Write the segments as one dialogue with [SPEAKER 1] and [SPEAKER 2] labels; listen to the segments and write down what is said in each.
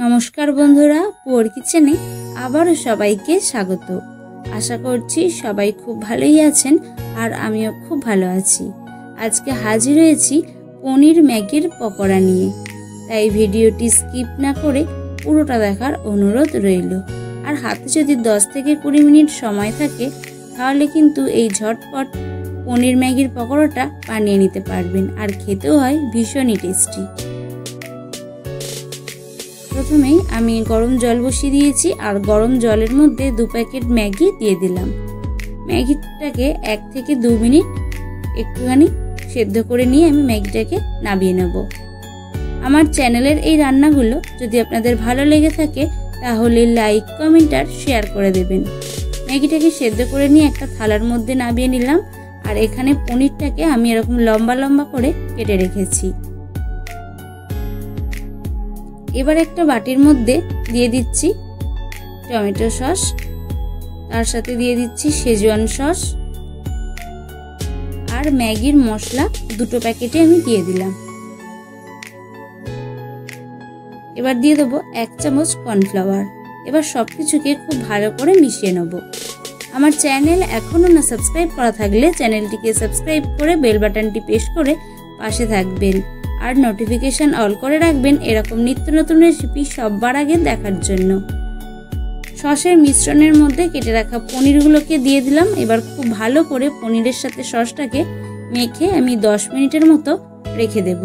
[SPEAKER 1] नमस्कार बंधुरा पुअर किचेने आबारो सबाइके स्वागत। आशा करछि सबाई खूब भालोई आछेन और आमिओ खूब भालो आछि। आजके हाजिर हयेछि पनिर मैगिर पकोड़ा निये, ताई भिडियोटी स्किप ना करे पुरोटा देखार अनुरोध रइल। और हाथे जदि 10 থেকে 20 मिनट समय थाके ताहले किन्तु एई झटपट पनिर मैगिर पकोड़ाटा बानिये निते पारबेन और खेतेও হয় भीषणই टेस्टी। प्रथमेই আমি গরম জল বসিয়ে দিয়েছি আর গরম জলের মধ্যে 2 প্যাকেট ম্যাগি দিয়ে দিলাম। ম্যাগিটাকে 1 থেকে 2 মিনিট একটুখানি সেদ্ধ করে নিয়ে আমি ম্যাগিটাকে নামিয়ে নেব। আমার চ্যানেলের এই রান্নাগুলো যদি আপনাদের ভালো লেগে থাকে তাহলে লাইক কমেন্ট আর শেয়ার করে দেবেন। ম্যাগিটাকে সেদ্ধ করে নিয়ে একটা থালার মধ্যে নামিয়ে নিলাম আর এখানে পনিরটাকে আমি এরকম লম্বা লম্বা করে কেটে রেখেছি। এবার একটা বাটির মধ্যে দিয়ে দিচ্ছি টমেটো সস, তার সাথে দিয়ে দিচ্ছি শেজওয়ান সস আর ম্যাগির মশলা 2 প্যাকেটে আমি দিয়ে দিলাম। এবার দিয়ে দেবো 1 চামচ কর্নফ্লাওয়ার। এবার সবকিছুকে খুব ভালো করে মিশিয়ে নেব। আমার চ্যানেল এখনো না সাবস্ক্রাইব করা থাকলে চ্যানেলটিকে সাবস্ক্রাইব করে বেল বাটনটি প্রেস করে পাশে থাকবেন আর নোটিফিকেশন অল করে রাখবেন এরকম নিত্য নতুন রেসিপি সবার আগে দেখার জন্য। সসের মিশ্রণের মধ্যে কেটে রাখা পনিরগুলোকে দিয়ে দিলাম। এবার খুব ভালো করে পনিরের সাথে সসটাকে মেখে আমি 10 মিনিটের মতো রেখে দেব।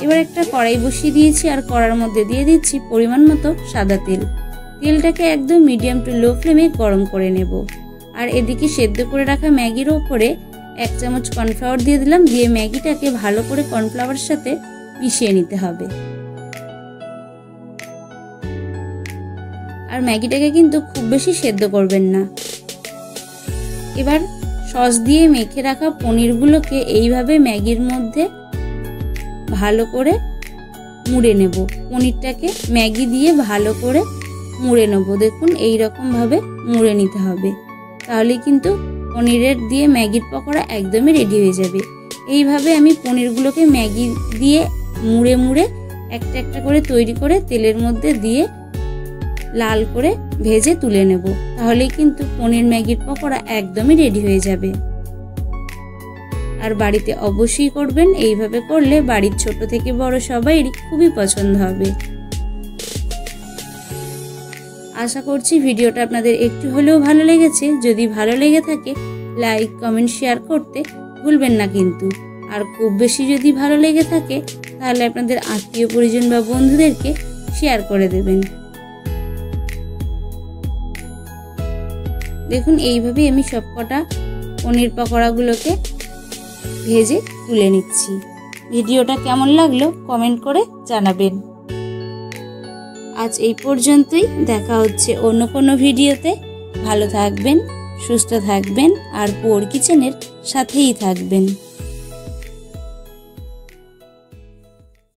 [SPEAKER 1] এবার একটা কড়াই বসিয়ে দিয়েছি আর কড়ার মধ্যে দিয়ে দিচ্ছি পরিমাণ মতো সাদা তেল। তেলটাকে একদম মিডিয়াম টু লো ফ্লেমে গরম করে নেব। আর এদিকে সেদ্ধ করে রাখা ম্যাগির উপরে 1 চামচ কর্নফ্লাওয়ার দিয়ে দিলাম। দিয়ে ম্যাগিটাকে ভালো করে কর্নফ্লাওয়ারের সাথে মিশিয়ে নিতে হবে। আর ম্যাগিটাকে কিন্তু খুব বেশি সেদ্ধ করবেন না। এবার সস দিয়ে মেখে রাখা পনিরগুলোকে এইভাবে ম্যাগির মধ্যে ভালো করে মুড়ে নেব। পনিরটাকে ম্যাগি দিয়ে ভালো করে মুড়ে নেব। দেখুন এই রকম ভাবে মুড়ে নিতে হবে, তাহলে কিন্তু পনিরের দিয়ে ম্যাগির পকোড়া একদমই রেডি হয়ে যাবে। এইভাবে আমি পনিরগুলোকে ম্যাগি দিয়ে মুড়ে মুড়ে একটা একটা করে তৈরি করে তেলের মধ্যে দিয়ে লাল করে ভেজে তুলে নেব, তাহলে কিন্তু পনির ম্যাগির পকোড়া একদমই রেডি হয়ে যাবে। আর বাড়িতে অবশ্যই করবেন, এইভাবে করলে বাড়ির ছোট থেকে বড় সবাইরই খুবই পছন্দ হবে। আশা করছি ভিডিওটা আপনাদের একটু হলেও ভালো লেগেছে। যদি ভালো লেগে থাকে লাইক কমেন্ট শেয়ার করতে ভুলবেন না কিন্তু। আর খুব বেশি যদি ভালো লেগে থাকে তাহলে আপনাদের আত্মীয় পরিজন বা বন্ধুদেরকে শেয়ার করে দেবেন। দেখুন এইভাবে আমি সবকটা পনির পকোড়াগুলোকে ভেজে তুলে নিচ্ছি। ভিডিওটা কেমন লাগলো কমেন্ট করে জানাবেন। আজ এই পর্যন্তই, দেখা হচ্ছে অন্য কোনো ভিডিওতে। ভালো থাকবেন, সুস্থ থাকবেন আর পুয়ার কিচেনের সাথেই থাকবেন।